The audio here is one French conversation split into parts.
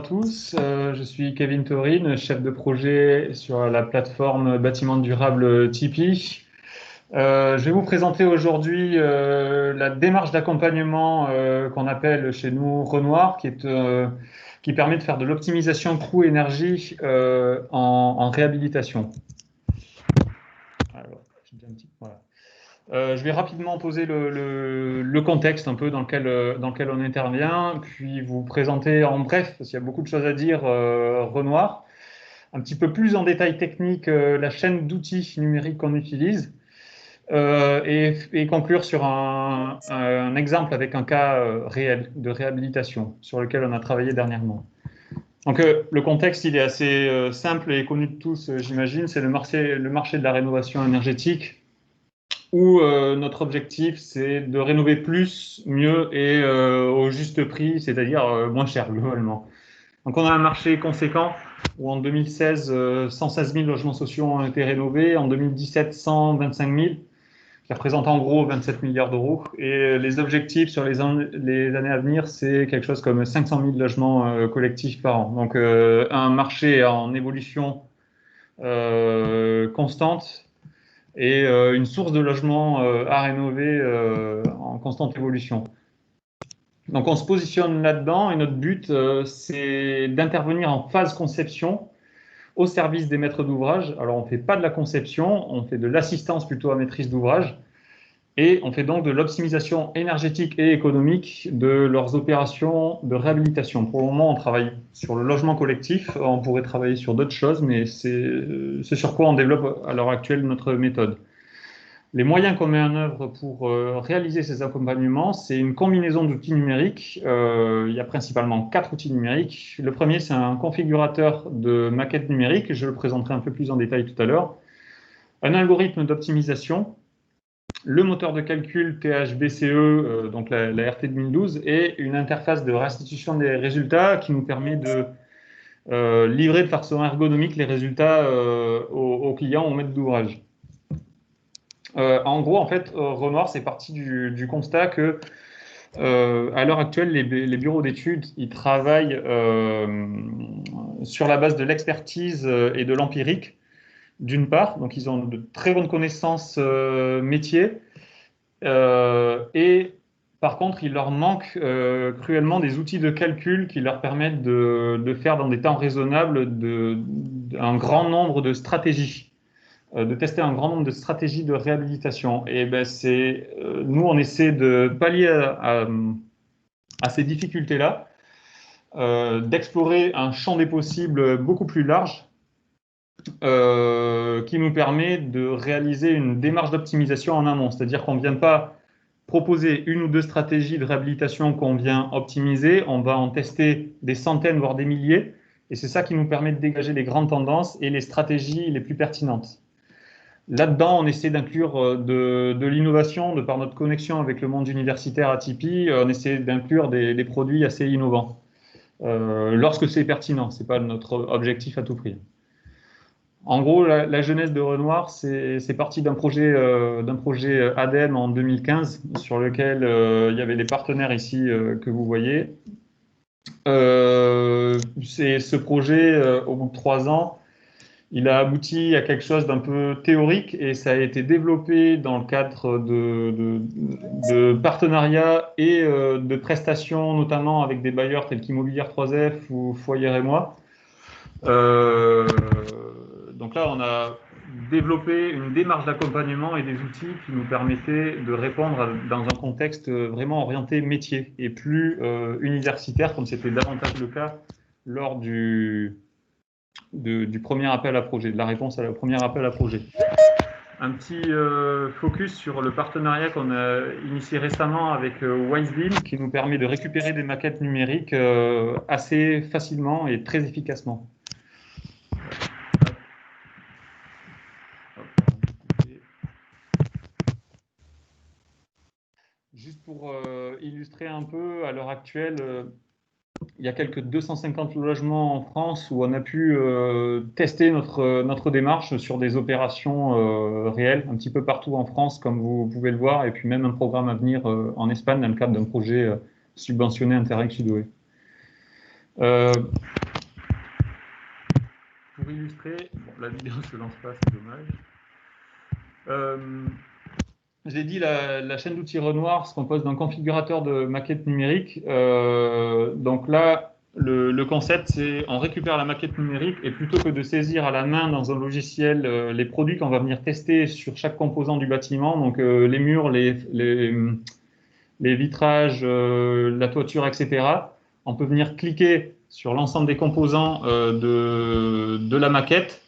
tous, je suis Kevin Taurine, chef de projet sur la plateforme bâtiment durable Tipeee. Je vais vous présenter aujourd'hui la démarche d'accompagnement qu'on appelle chez nous Renoir, qui permet de faire de l'optimisation coût-énergie en réhabilitation. Alors, voilà. Je vais rapidement poser le contexte un peu dans lequel on intervient, puis vous présenter en bref, parce qu'il y a beaucoup de choses à dire, Renoir, un petit peu plus en détail technique la chaîne d'outils numériques qu'on utilise, et conclure sur un exemple avec un cas réel de réhabilitation sur lequel on a travaillé dernièrement. Donc le contexte, il est assez simple et connu de tous, j'imagine, c'est le marché de la rénovation énergétique, où notre objectif, c'est de rénover plus, mieux et au juste prix, c'est-à-dire moins cher globalement. Donc on a un marché conséquent où en 2016, 116 000 logements sociaux ont été rénovés, en 2017, 125 000, qui représentent en gros 27 milliards d'euros. Et les objectifs sur les années à venir, c'est quelque chose comme 500 000 logements collectifs par an. Donc un marché en évolution constante, et une source de logement à rénover en constante évolution. Donc on se positionne là-dedans et notre but, c'est d'intervenir en phase conception au service des maîtres d'ouvrage. Alors on ne fait pas de la conception, on fait de l'assistance plutôt à maîtrise d'ouvrage, et on fait donc de l'optimisation énergétique et économique de leurs opérations de réhabilitation. Pour le moment, on travaille sur le logement collectif, on pourrait travailler sur d'autres choses, mais c'est sur quoi on développe à l'heure actuelle notre méthode. Les moyens qu'on met en œuvre pour réaliser ces accompagnements, c'est une combinaison d'outils numériques. Il y a principalement 4 outils numériques. Le premier, c'est un configurateur de maquette numérique, je le présenterai un peu plus en détail tout à l'heure. Un algorithme d'optimisation, le moteur de calcul THBCE, donc la RT 2012, et une interface de restitution des résultats qui nous permet de livrer de façon ergonomique les résultats aux clients, aux maîtres d'ouvrage. En gros, en fait, Renoir, c'est parti du constat que, à l'heure actuelle, les bureaux d'études, ils travaillent sur la base de l'expertise et de l'empirique, d'une part. Donc, ils ont de très bonnes connaissances métiers. Et par contre, il leur manque cruellement des outils de calcul qui leur permettent de faire dans des temps raisonnables un grand nombre de stratégies. De tester un grand nombre de stratégies de réhabilitation. Et ben nous, on essaie de pallier à ces difficultés-là, d'explorer un champ des possibles beaucoup plus large, qui nous permet de réaliser une démarche d'optimisation en amont. C'est-à-dire qu'on ne vient pas proposer une ou deux stratégies de réhabilitation qu'on vient optimiser, on va en tester des centaines, voire des milliers, et c'est ça qui nous permet de dégager les grandes tendances et les stratégies les plus pertinentes. Là-dedans, on essaie d'inclure de l'innovation, de par notre connexion avec le monde universitaire à Tipeee, on essaie d'inclure des produits assez innovants, lorsque c'est pertinent, ce n'est pas notre objectif à tout prix. En gros, la genèse de Renoir, c'est parti d'un projet ADEME en 2015, sur lequel il y avait des partenaires ici que vous voyez. C'est ce projet, au bout de 3 ans, il a abouti à quelque chose d'un peu théorique et ça a été développé dans le cadre de partenariats et de prestations, notamment avec des bailleurs tels qu'Immobilière 3F ou Foyer et moi. Donc là, on a développé une démarche d'accompagnement et des outils qui nous permettaient de répondre dans un contexte vraiment orienté métier et plus universitaire, comme c'était davantage le cas lors du premier appel à projet, de la réponse au premier appel à projet. Un petit focus sur le partenariat qu'on a initié récemment avec Wisebeam, qui nous permet de récupérer des maquettes numériques assez facilement et très efficacement. Juste pour illustrer un peu, à l'heure actuelle, il y a quelques 250 logements en France où on a pu tester notre démarche sur des opérations réelles, un petit peu partout en France, comme vous pouvez le voir, et puis même un programme à venir en Espagne dans le cadre d'un projet subventionné Interreg Sudoué. Pour illustrer, bon, la vidéo ne se lance pas, c'est dommage. Je l'ai dit, la chaîne d'outils Renoir se compose d'un configurateur de maquette numérique. Donc là, le concept, c'est on récupère la maquette numérique et plutôt que de saisir à la main dans un logiciel les produits qu'on va venir tester sur chaque composant du bâtiment, donc les murs, les vitrages, la toiture, etc., on peut venir cliquer sur l'ensemble des composants de la maquette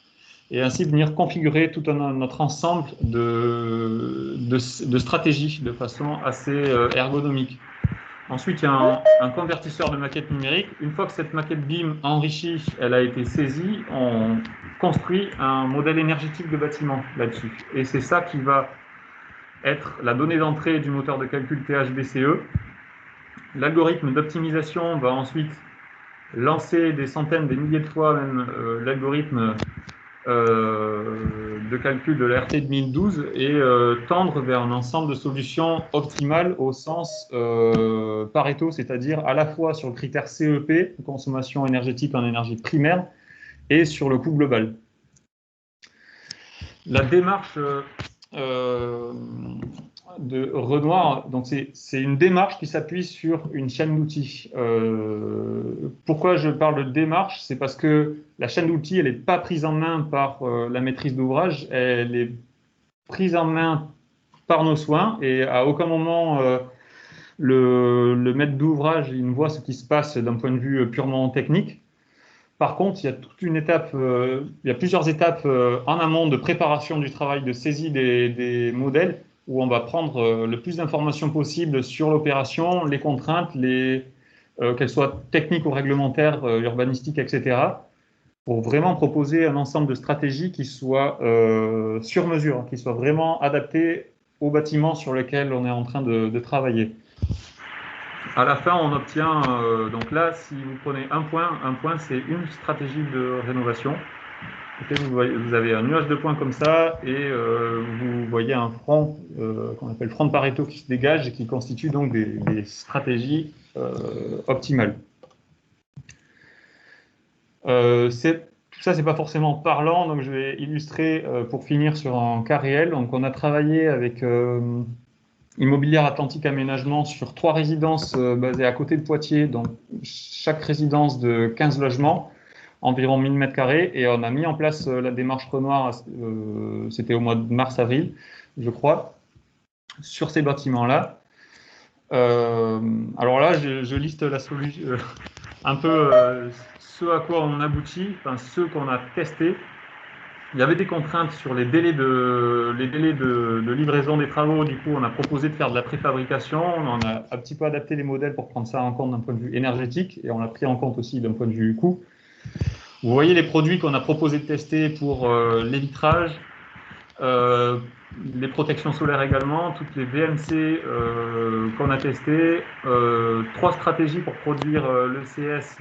et ainsi venir configurer tout notre ensemble de stratégies de façon assez ergonomique. Ensuite, il y a un convertisseur de maquette numérique. Une fois que cette maquette BIM enrichie, elle a été saisie, on construit un modèle énergétique de bâtiment là-dessus. Et c'est ça qui va être la donnée d'entrée du moteur de calcul THBCE. L'algorithme d'optimisation va ensuite lancer des centaines, des milliers de fois même l'algorithme de calcul de la RT 2012 et tendre vers un ensemble de solutions optimales au sens Pareto, c'est-à-dire à la fois sur le critère CEP, consommation énergétique en énergie primaire, et sur le coût global. La démarche de Renoir, donc c'est une démarche qui s'appuie sur une chaîne d'outils. Pourquoi je parle de démarche? C'est parce que la chaîne d'outils, elle n'est pas prise en main par la maîtrise d'ouvrage, elle est prise en main par nos soins et à aucun moment le maître d'ouvrage il ne voit ce qui se passe d'un point de vue purement technique. Par contre, il y a toute une étape, il y a plusieurs étapes en amont de préparation du travail de saisie des modèles où on va prendre le plus d'informations possible sur l'opération, les contraintes, qu'elles soient techniques ou réglementaires, urbanistiques, etc., pour vraiment proposer un ensemble de stratégies qui soient sur mesure, qui soient vraiment adaptées au bâtiment sur lequel on est en train de travailler. À la fin, on obtient, donc là, si vous prenez un point c'est une stratégie de rénovation. Vous avez un nuage de points comme ça et vous voyez un front qu'on appelle front de Pareto qui se dégage et qui constitue donc des stratégies optimales. Tout ça, c'est pas forcément parlant, donc je vais illustrer pour finir sur un cas réel. Donc, on a travaillé avec Immobilière Atlantique Aménagement sur 3 résidences basées à côté de Poitiers, donc chaque résidence de 15 logements, environ 1000 m², et on a mis en place la démarche Renoir, c'était au mois de mars-avril, je crois, sur ces bâtiments-là. Alors là, je liste la solution, un peu ce à quoi on aboutit, enfin ceux qu'on a testés. Il y avait des contraintes sur les délais de livraison des travaux. Du coup, on a proposé de faire de la préfabrication. On a un petit peu adapté les modèles pour prendre ça en compte d'un point de vue énergétique et on l'a pris en compte aussi d'un point de vue coût. Vous voyez les produits qu'on a proposé de tester pour les vitrages, les protections solaires également, toutes les VMC qu'on a testées, 3 stratégies pour produire l'ECS.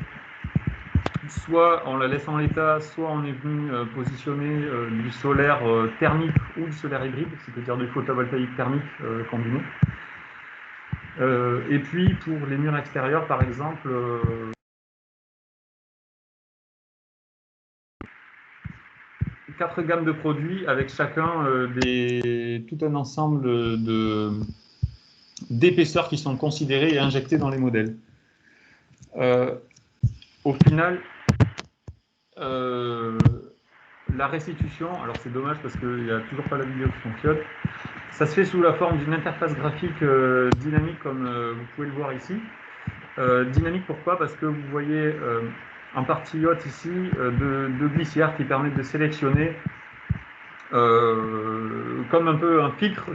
Soit on la laisse en l'état, soit on est venu positionner du solaire thermique ou du solaire hybride, c'est-à-dire du photovoltaïque thermique combiné. Et puis pour les murs extérieurs, par exemple, 4 gammes de produits avec chacun tout un ensemble d'épaisseurs qui sont considérées et injectées dans les modèles. Au final, la restitution, alors c'est dommage parce qu'il n'y a toujours pas la vidéo qui fonctionne, ça se fait sous la forme d'une interface graphique dynamique comme vous pouvez le voir ici. Dynamique pourquoi? Parce que vous voyez en partie haute ici deux glissières qui permettent de sélectionner comme un peu un filtre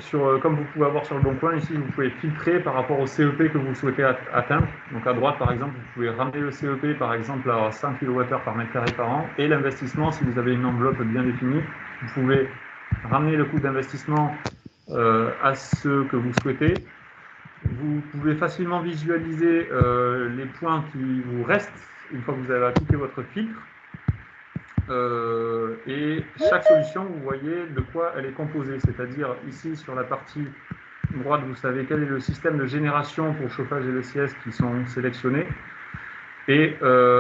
comme vous pouvez avoir sur le Bon Coin. Ici, vous pouvez filtrer par rapport au CEP que vous souhaitez atteindre. Donc à droite, par exemple, vous pouvez ramener le CEP par exemple à 5 kWh par mètre carré par an. Et l'investissement, si vous avez une enveloppe bien définie, vous pouvez ramener le coût d'investissement à ce que vous souhaitez. Vous pouvez facilement visualiser les points qui vous restent une fois que vous avez appliqué votre filtre. Et chaque solution, vous voyez de quoi elle est composée. C'est-à-dire ici, sur la partie droite, vous savez quel est le système de génération pour le chauffage et le CES qui sont sélectionnés. Et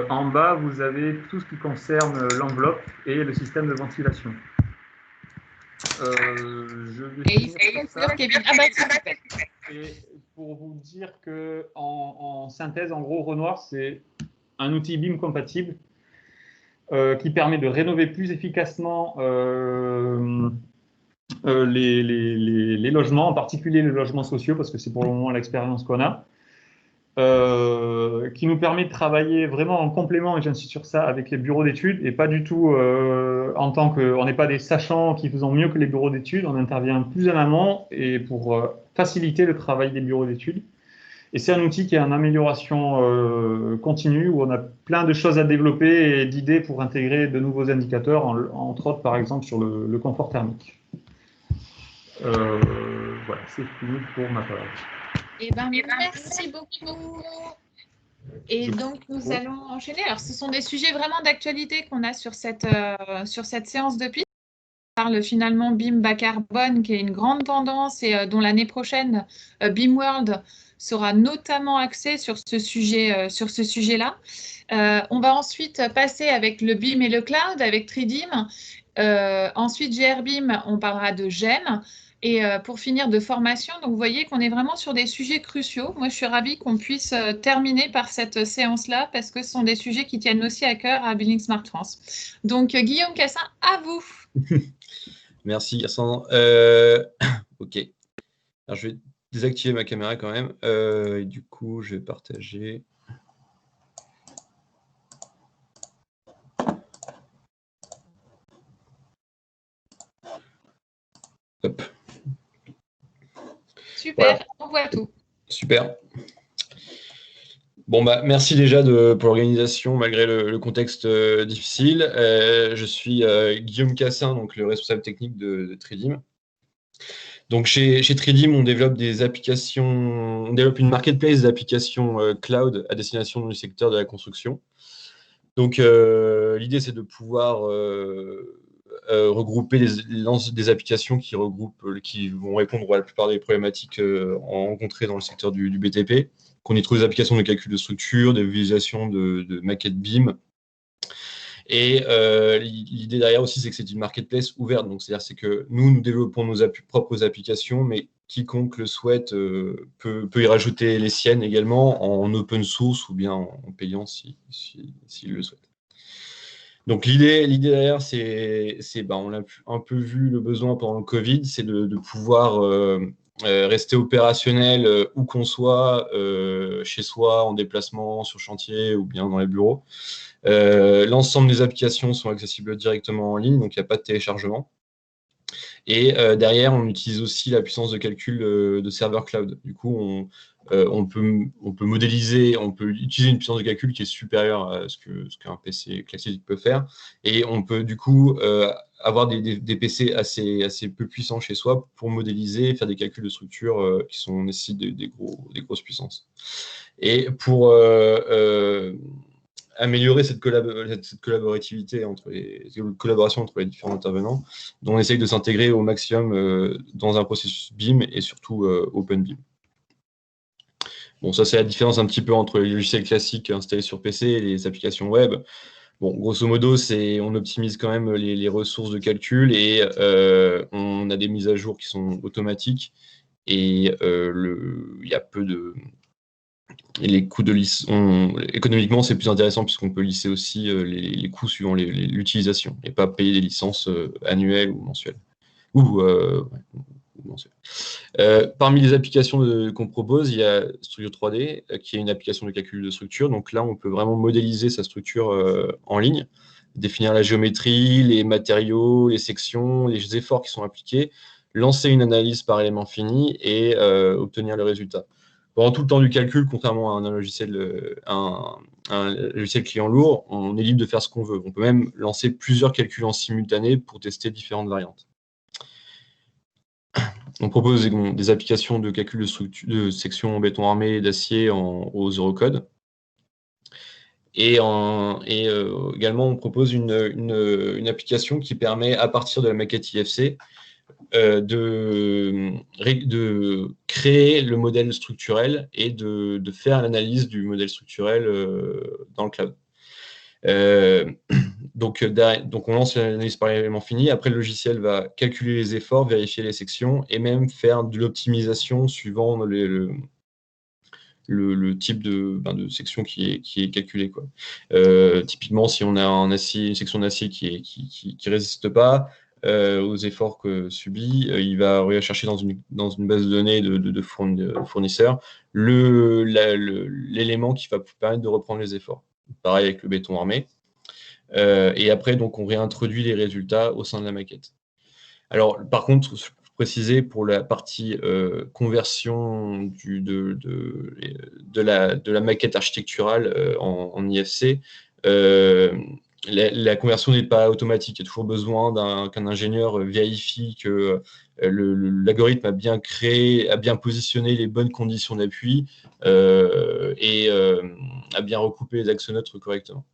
en bas, vous avez tout ce qui concerne l'enveloppe et le système de ventilation. Je vais Et il finir faut par ça. conclure, Kevin. Ah bah, c'est super. Et pour vous dire que en synthèse, en gros, Renoir, c'est un outil BIM compatible qui permet de rénover plus efficacement les logements, en particulier les logements sociaux, parce que c'est pour le moment l'expérience qu'on a, qui nous permet de travailler vraiment en complément, et j'insiste sur ça, avec les bureaux d'études, et pas du tout en tant que... On n'est pas des sachants qui faisons mieux que les bureaux d'études, on intervient plus en amont et pour faciliter le travail des bureaux d'études. Et c'est un outil qui est en amélioration continue, où on a plein de choses à développer et d'idées pour intégrer de nouveaux indicateurs, entre autres, par exemple, sur le confort thermique. Voilà, c'est fini pour ma part. Eh ben, merci beaucoup. Et donc, nous allons enchaîner. Alors, ce sont des sujets vraiment d'actualité qu'on a sur cette séance de piste. On parle finalement BIM bas carbone, qui est une grande tendance et dont l'année prochaine, BIM World sera notamment axé sur ce sujet-là. On va ensuite passer avec le BIM et le cloud, avec Tridim. Ensuite, GRBIM, on parlera de GEM. Et pour finir de formation, donc vous voyez qu'on est vraiment sur des sujets cruciaux. Moi, je suis ravie qu'on puisse terminer par cette séance-là parce que ce sont des sujets qui tiennent aussi à cœur à Building Smart France. Donc, Guillaume Cassin, à vous. Merci, Gaston. Ok. Alors, je vais désactiver ma caméra quand même. Et du coup, je vais partager. Hop. Super, Voilà. on voit tout. Super. Bon, bah, merci déjà pour l'organisation, malgré le contexte difficile. Je suis Guillaume Cassin, donc le responsable technique de Tridim. Donc, chez Tridim, on développe des applications, on développe une marketplace d'applications cloud à destination du secteur de la construction. Donc, l'idée, c'est de pouvoir regrouper des applications qui vont répondre à la plupart des problématiques rencontrées dans le secteur du BTP. Qu'on y trouve des applications de calcul de structure, des visualisations de maquettes BIM. Et l'idée derrière aussi, c'est que c'est une marketplace ouverte. Donc, c'est-à-dire que nous développons nos propres applications, mais quiconque le souhaite peut y rajouter les siennes également en open source ou bien en payant s'il le souhaite. Donc l'idée derrière, on a un peu vu le besoin pendant le Covid, c'est de pouvoir rester opérationnel où qu'on soit, chez soi, en déplacement, sur chantier ou bien dans les bureaux. L'ensemble des applications sont accessibles directement en ligne, donc il n'y a pas de téléchargement. Et derrière, on utilise aussi la puissance de calcul de serveur cloud. Du coup, on peut modéliser, on peut utiliser une puissance de calcul qui est supérieure à ce qu'un PC classique peut faire. Et on peut du coup avoir des PC assez peu puissants chez soi pour modéliser et faire des calculs de structure qui nécessitent des grosses puissances. Et pour améliorer cette collaborativité collaboration entre les différents intervenants, dont on essaye de s'intégrer au maximum dans un processus BIM et surtout OpenBIM. Bon, ça c'est la différence un petit peu entre les logiciels classiques installés sur PC et les applications web. Bon, grosso modo, on optimise quand même les ressources de calcul et on a des mises à jour qui sont automatiques et il y a peu de... Et les coûts de économiquement, c'est plus intéressant puisqu'on peut lisser aussi les coûts suivant l'utilisation et pas payer des licences annuelles ou mensuelles. Ou mensuelles. Parmi les applications qu'on propose, il y a Studio 3D, qui est une application de calcul de structure. Donc là, on peut vraiment modéliser sa structure en ligne, définir la géométrie, les matériaux, les sections, les efforts qui sont appliqués, lancer une analyse par élément fini et obtenir le résultat. Pendant tout le temps du calcul, contrairement à un logiciel client lourd, on est libre de faire ce qu'on veut. On peut même lancer plusieurs calculs en simultané pour tester différentes variantes. On propose des applications de calcul de sections en béton armé et d'acier aux Eurocode. Et également, on propose une application qui permet, à partir de la maquette IFC, de créer le modèle structurel et de faire l'analyse du modèle structurel dans le cloud. Donc, on lance l'analyse par élément fini. Après, le logiciel va calculer les efforts, vérifier les sections et même faire de l'optimisation suivant le type de section qui est calculée, quoi. Typiquement, si on a une section d'acier qui résiste pas aux efforts subis, il va rechercher dans une base de données de fournisseurs l'élément qui va permettre de reprendre les efforts. Pareil avec le béton armé. Et après, donc, on réintroduit les résultats au sein de la maquette. Alors, par contre, je peux préciser pour la partie conversion de la maquette architecturale en IFC, la conversion n'est pas automatique. Il y a toujours besoin qu'un ingénieur vérifie que l'algorithme a bien créé, a bien positionné les bonnes conditions d'appui et a bien recoupé les axes neutres correctement.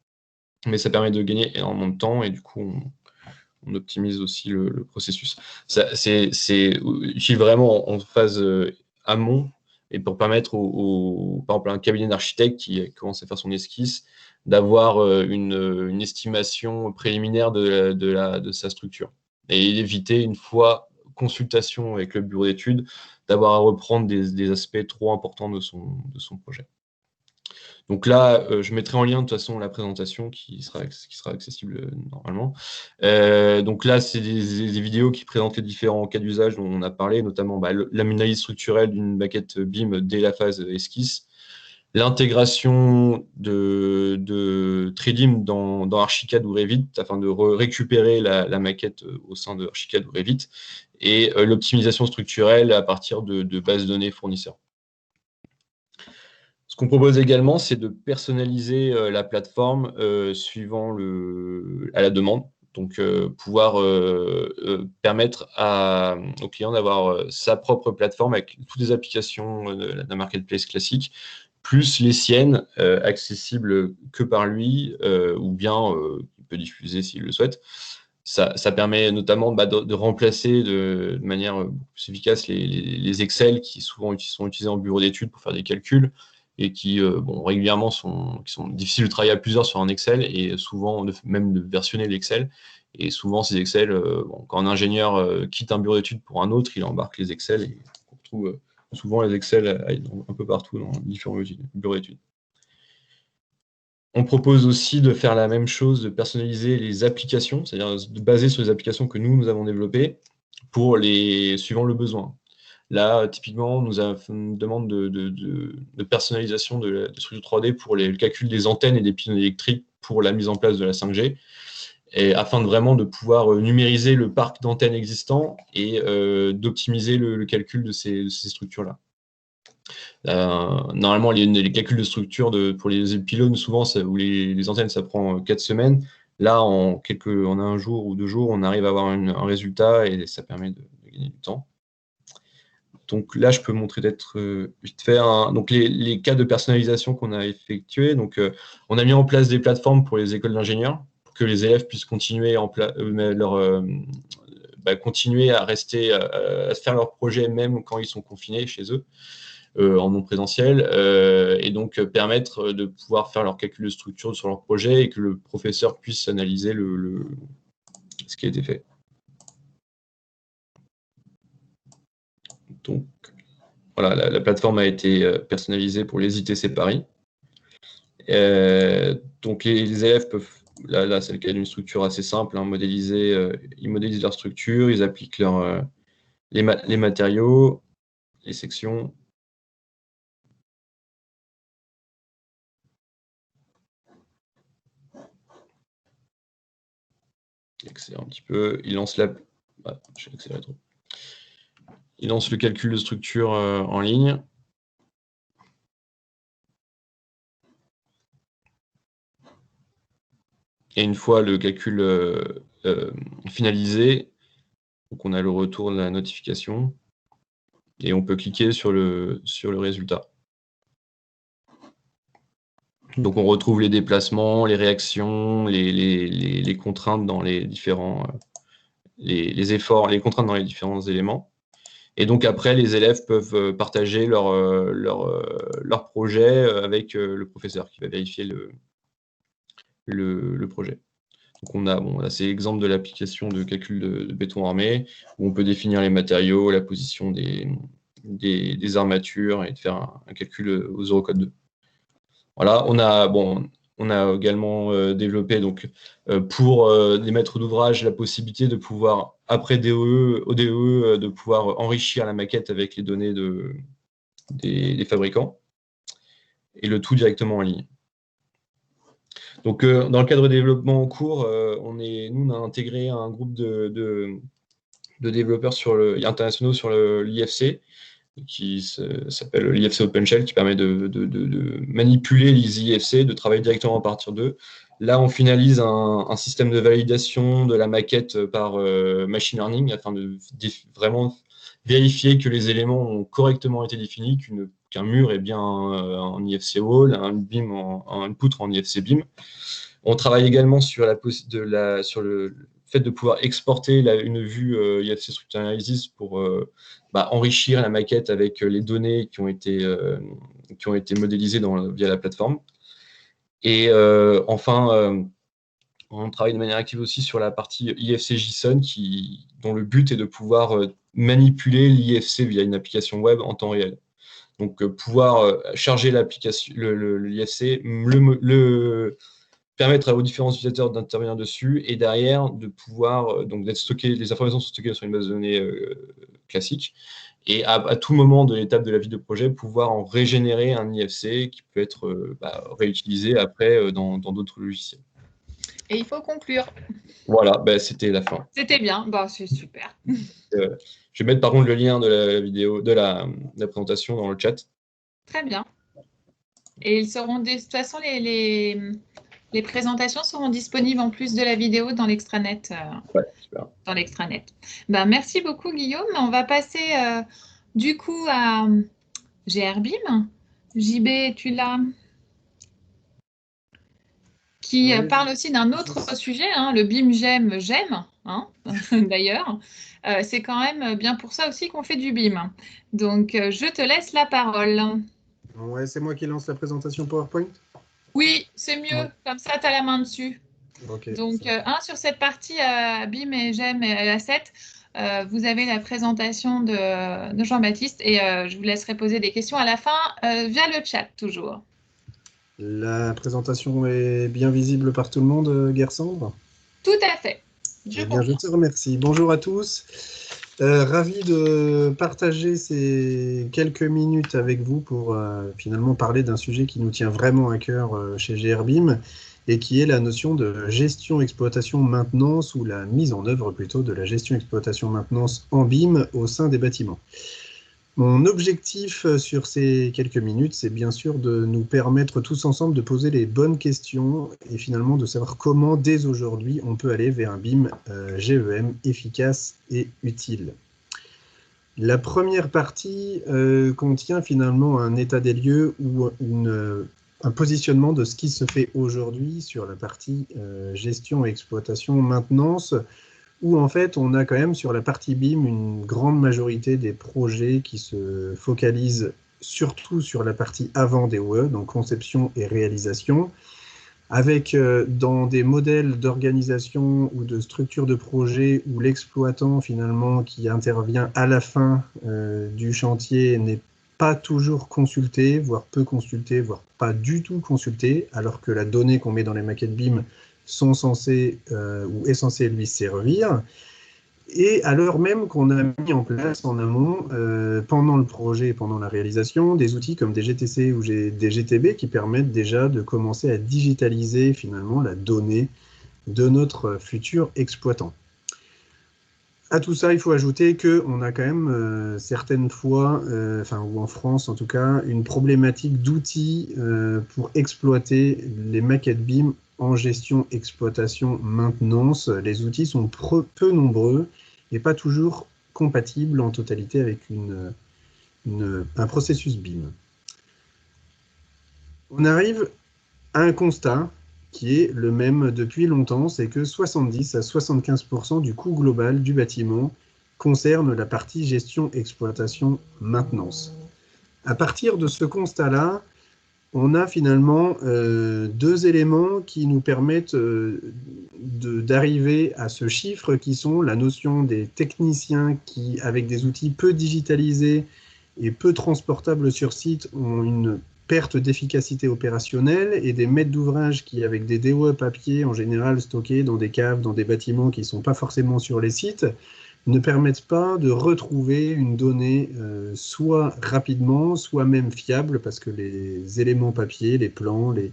Mais ça permet de gagner énormément de temps et du coup, on optimise aussi le processus. C'est utile vraiment en phase amont et pour permettre par exemple, à un cabinet d'architectes qui commence à faire son esquisse d'avoir une estimation préliminaire de sa structure et d'éviter, une fois consultation avec le bureau d'études, d'avoir à reprendre des aspects trop importants de son projet. Donc là, je mettrai en lien de toute façon la présentation qui sera accessible normalement. Donc là, c'est des vidéos qui présentent les différents cas d'usage dont on a parlé, notamment l'analyse structurelle d'une maquette BIM dès la phase esquisse, l'intégration de Tridim dans Archicad ou Revit afin de récupérer la maquette au sein de Archicad ou Revit, et l'optimisation structurelle à partir de bases de données fournisseurs. Ce qu'on propose également, c'est de personnaliser la plateforme suivant à la demande. Donc, pouvoir permettre au client d'avoir sa propre plateforme avec toutes les applications d'un marketplace classique, plus les siennes accessibles que par lui, ou bien il peut diffuser s'il le souhaite. Ça permet notamment de remplacer de manière plus efficace les Excel qui sont utilisés en bureau d'études pour faire des calculs, et qui régulièrement sont difficiles de travailler à plusieurs sur un Excel, et souvent même de versionner l'Excel. Et souvent, ces Excel, quand un ingénieur quitte un bureau d'études pour un autre, il embarque les Excel, et on retrouve souvent les Excel un peu partout dans différents bureaux d'études. On propose aussi de faire la même chose, de personnaliser les applications, c'est-à-dire de baser sur les applications que nous avons développées suivant le besoin. Là, typiquement, on nous a fait une demande de personnalisation de structure 3D pour le calcul des antennes et des pylônes électriques pour la mise en place de la 5G, et afin de pouvoir numériser le parc d'antennes existant et d'optimiser le calcul de ces structures-là. Normalement, les calculs de structure pour les pylônes, souvent, ou les antennes, ça prend 4 semaines. Là, en un jour ou 2 jours, on arrive à avoir un résultat, et ça permet de gagner du temps. Donc là, je peux montrer peut-être vite fait donc les cas de personnalisation qu'on a effectués. Donc, on a mis en place des plateformes pour les écoles d'ingénieurs, pour que les élèves puissent continuer continuer à rester, à faire leurs projets même quand ils sont confinés chez eux, en non présentiel, et donc permettre de pouvoir faire leur calcul de structure sur leur projet et que le professeur puisse analyser ce qui a été fait. Donc, voilà, la plateforme a été personnalisée pour les ITC Paris. Donc, les élèves peuvent, là c'est le cas d'une structure assez simple, ils modélisent leur structure, ils appliquent les matériaux, les sections. J'accélère un petit peu, il lance je vais accélérer trop. Il lance le calcul de structure en ligne. Et une fois le calcul finalisé, donc on a le retour de la notification, et on peut cliquer sur le résultat. Donc on retrouve les déplacements, les réactions, les contraintes dans les différents les efforts, les contraintes dans les différents éléments. Et donc après, les élèves peuvent partager leur projet avec le professeur qui va vérifier le projet. Donc on a ces exemples de l'application de calcul de béton armé, où on peut définir les matériaux, la position des armatures et de faire un calcul aux Eurocode 2. Voilà, on a également développé donc, pour les maîtres d'ouvrage la possibilité de pouvoir, après ODE, de pouvoir enrichir la maquette avec les données des fabricants, et le tout directement en ligne. Donc, dans le cadre de développement en cours, on a intégré un groupe de développeurs internationaux sur l'IFC, qui s'appelle l'IFC OpenShell, qui permet de manipuler les IFC, de travailler directement à partir d'eux. Là, on finalise un système de validation de la maquette par machine learning, afin de vraiment vérifier que les éléments ont correctement été définis, qu'un mur est bien en IFC wall, une poutre en IFC beam. On travaille également sur le fait de pouvoir exporter une vue IFC Structure Analysis pour enrichir la maquette avec les données qui ont été modélisées via la plateforme. Et enfin, on travaille de manière active aussi sur la partie IFC JSON, dont le but est de pouvoir manipuler l'IFC via une application web en temps réel. Donc, pouvoir charger l'IFC, permettre aux différents utilisateurs d'intervenir dessus, et derrière, de pouvoir, donc les informations sont stockées sur une base de données classique, et à tout moment de l'étape de la vie de projet, pouvoir en régénérer un IFC qui peut être réutilisé après dans d'autres logiciels. Et il faut conclure. Voilà, c'était la fin. C'était bien, c'est super. Je vais mettre par contre le lien de la vidéo, de la présentation dans le chat. Très bien. Et ils seront de toute façon, les présentations seront disponibles en plus de la vidéo dans l'extranet. Ouais, super. Dans l'extranet. Merci beaucoup, Guillaume. On va passer du coup à GRBIM. JB, tu l'as, qui parle aussi d'un autre sujet, le BIM j'aime, d'ailleurs. C'est quand même bien pour ça aussi qu'on fait du BIM. Donc, je te laisse la parole. Ouais, c'est moi qui lance la présentation PowerPoint? Oui, c'est mieux. Ouais. Comme ça, tu as la main dessus. Okay, donc, sur cette partie BIM et GEM et Asset, vous avez la présentation de Jean-Baptiste, et je vous laisserai poser des questions à la fin via le chat, toujours. La présentation est bien visible par tout le monde, Guersandre? Tout à fait. Je te remercie. Bonjour à tous. Ravi de partager ces quelques minutes avec vous pour finalement parler d'un sujet qui nous tient vraiment à cœur chez GRBIM, et qui est la notion de gestion, exploitation, maintenance, ou la mise en œuvre plutôt de la gestion, exploitation, maintenance en BIM au sein des bâtiments. Mon objectif sur ces quelques minutes, c'est bien sûr de nous permettre tous ensemble de poser les bonnes questions, et finalement de savoir comment, dès aujourd'hui, on peut aller vers un BIM GEM efficace et utile. La première partie contient finalement un état des lieux ou un positionnement de ce qui se fait aujourd'hui sur la partie gestion, exploitation, maintenance, où en fait on a quand même sur la partie BIM une grande majorité des projets qui se focalisent surtout sur la partie avant des OE, donc conception et réalisation, avec dans des modèles d'organisation ou de structure de projet où l'exploitant finalement qui intervient à la fin du chantier n'est pas toujours consulté, voire peu consulté, voire pas du tout consulté, alors que la donnée qu'on met dans les maquettes BIM sont censés ou est censé lui servir, et alors même qu'on a mis en place en amont, pendant le projet et pendant la réalisation, des outils comme des GTC ou des GTB qui permettent déjà de commencer à digitaliser finalement la donnée de notre futur exploitant. À tout ça, il faut ajouter qu'on a quand même certaines fois, ou en France en tout cas, une problématique d'outils pour exploiter les maquettes BIM en gestion, exploitation, maintenance. Les outils sont peu nombreux et pas toujours compatibles en totalité avec un processus BIM. On arrive à un constat qui est le même depuis longtemps, c'est que 70 à 75% du coût global du bâtiment concerne la partie gestion, exploitation, maintenance. À partir de ce constat-là, on a finalement deux éléments qui nous permettent d'arriver à ce chiffre qui sont la notion des techniciens qui, avec des outils peu digitalisés et peu transportables sur site, ont une perte d'efficacité opérationnelle, et des maîtres d'ouvrage qui, avec des DOE papier, en général stockés dans des caves, dans des bâtiments qui ne sont pas forcément sur les sites, ne permettent pas de retrouver une donnée soit rapidement, soit même fiable, parce que les éléments papier, les plans, les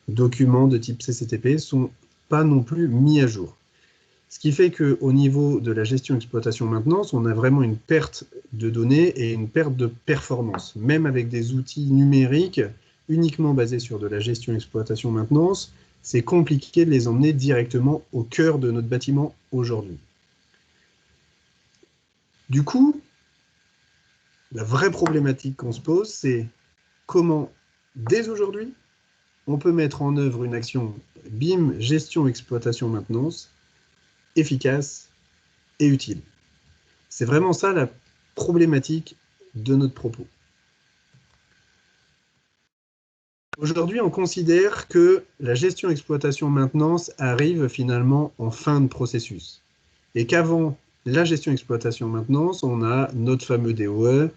documents de type CCTP ne sont pas non plus mis à jour. Ce qui fait qu'au niveau de la gestion, exploitation, maintenance, on a vraiment une perte de données et une perte de performance. Même avec des outils numériques uniquement basés sur de la gestion, exploitation, maintenance, c'est compliqué de les emmener directement au cœur de notre bâtiment aujourd'hui. Du coup, la vraie problématique qu'on se pose, c'est comment, dès aujourd'hui, on peut mettre en œuvre une action BIM, gestion, exploitation, maintenance, efficace et utile. C'est vraiment ça la problématique de notre propos. Aujourd'hui, on considère que la gestion, exploitation, maintenance arrive finalement en fin de processus. Et qu'avant la gestion, exploitation, maintenance, on a notre fameux DOE,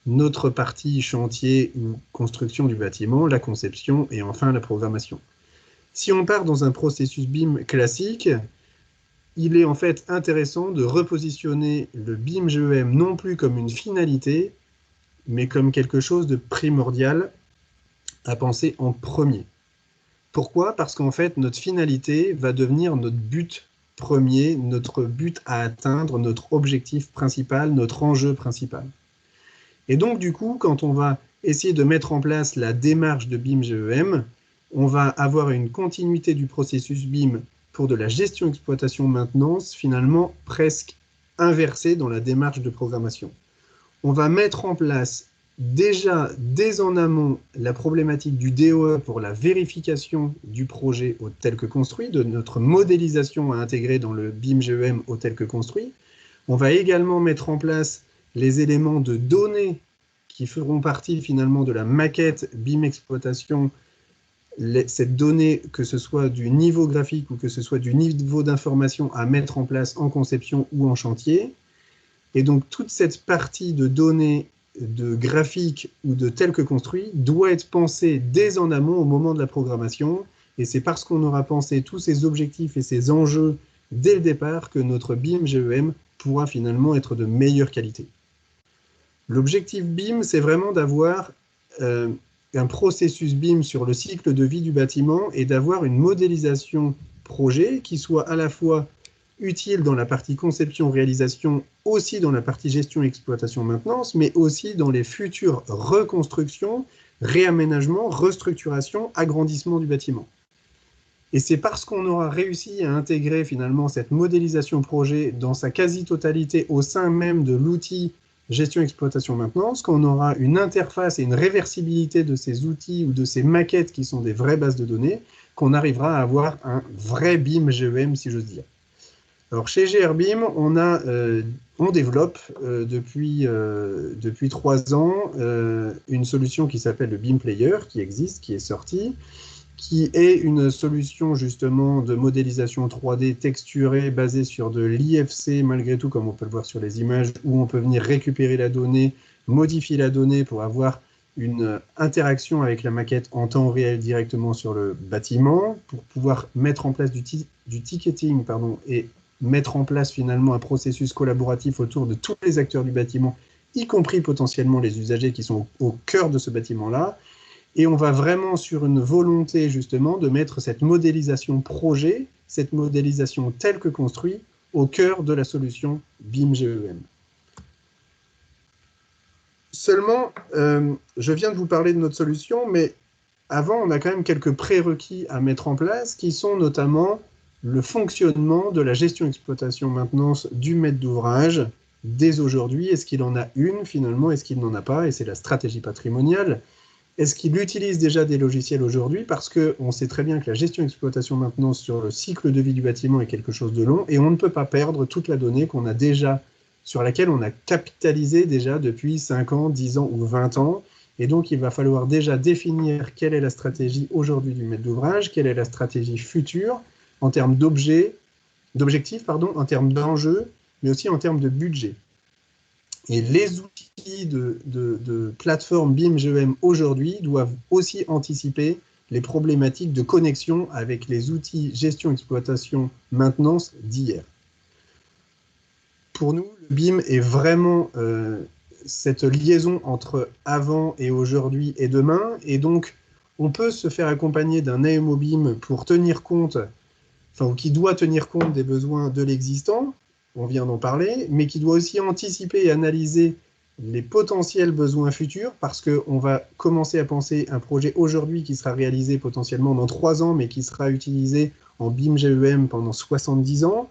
notre partie chantier ou construction du bâtiment, la conception et enfin la programmation. Si on part dans un processus BIM classique, il est en fait intéressant de repositionner le BIM GEM non plus comme une finalité, mais comme quelque chose de primordial à penser en premier. Pourquoi? Parce qu'en fait, notre finalité va devenir notre but premier, notre but à atteindre, notre objectif principal, notre enjeu principal. Et donc, du coup, quand on va essayer de mettre en place la démarche de BIM GEM, on va avoir une continuité du processus BIM pour de la gestion, exploitation, maintenance, finalement presque inversée dans la démarche de programmation. On va mettre en place déjà, dès en amont, la problématique du DOE pour la vérification du projet au tel que construit, de notre modélisation à intégrer dans le BIM GEM au tel que construit. On va également mettre en place les éléments de données qui feront partie finalement de la maquette BIM exploitation, cette donnée, que ce soit du niveau graphique ou que ce soit du niveau d'information à mettre en place en conception ou en chantier. Et donc toute cette partie de données de graphique ou de tel que construit doit être pensée dès en amont au moment de la programmation. Et c'est parce qu'on aura pensé tous ces objectifs et ces enjeux dès le départ que notre BIM GEM pourra finalement être de meilleure qualité. L'objectif BIM, c'est vraiment d'avoir un processus BIM sur le cycle de vie du bâtiment et d'avoir une modélisation projet qui soit à la fois utile dans la partie conception-réalisation, aussi dans la partie gestion, exploitation, maintenance, mais aussi dans les futures reconstructions, réaménagements, restructuration, agrandissement du bâtiment. Et c'est parce qu'on aura réussi à intégrer finalement cette modélisation projet dans sa quasi-totalité au sein même de l'outil gestion, exploitation, maintenance, qu'on aura une interface et une réversibilité de ces outils ou de ces maquettes qui sont des vraies bases de données, qu'on arrivera à avoir un vrai BIM GEM, si j'ose dire. Alors chez GRBIM, on développe depuis 3 ans une solution qui s'appelle le BIM Player, qui existe, qui est sortie, qui est une solution justement de modélisation 3D texturée basée sur de l'IFC malgré tout, comme on peut le voir sur les images, où on peut venir récupérer la donnée, modifier la donnée pour avoir une interaction avec la maquette en temps réel directement sur le bâtiment, pour pouvoir mettre en place du ticketing et mettre en place finalement un processus collaboratif autour de tous les acteurs du bâtiment, y compris potentiellement les usagers qui sont au cœur de ce bâtiment-là. Et on va vraiment sur une volonté justement de mettre cette modélisation projet, cette modélisation telle que construit, au cœur de la solution BIM GEM. Seulement, je viens de vous parler de notre solution, mais avant, on a quand même quelques prérequis à mettre en place, qui sont notamment le fonctionnement de la gestion, exploitation, maintenance du maître d'ouvrage dès aujourd'hui. Est-ce qu'il en a une finalement? Est-ce qu'il n'en a pas? Et c'est la stratégie patrimoniale Est-ce qu'il utilise déjà des logiciels aujourd'hui? Parce qu'on sait très bien que la gestion exploitation maintenance sur le cycle de vie du bâtiment est quelque chose de long et on ne peut pas perdre toute la donnée qu'on a déjà, sur laquelle on a capitalisé déjà depuis 5 ans, 10 ans ou 20 ans. Et donc, il va falloir déjà définir quelle est la stratégie aujourd'hui du maître d'ouvrage, quelle est la stratégie future en termes d'objectifs, en termes d'enjeux, mais aussi en termes de budget. Et les outils de plateforme BIM-GEM aujourd'hui doivent aussi anticiper les problématiques de connexion avec les outils gestion, exploitation, maintenance d'hier. Pour nous, le BIM est vraiment cette liaison entre avant et aujourd'hui et demain. Et donc, on peut se faire accompagner d'un AMO BIM pour tenir compte, ou qui doit tenir compte des besoins de l'existant, on vient d'en parler, mais qui doit aussi anticiper et analyser les potentiels besoins futurs, parce qu'on va commencer à penser un projet aujourd'hui qui sera réalisé potentiellement dans 3 ans, mais qui sera utilisé en BIM-GEM pendant 70 ans.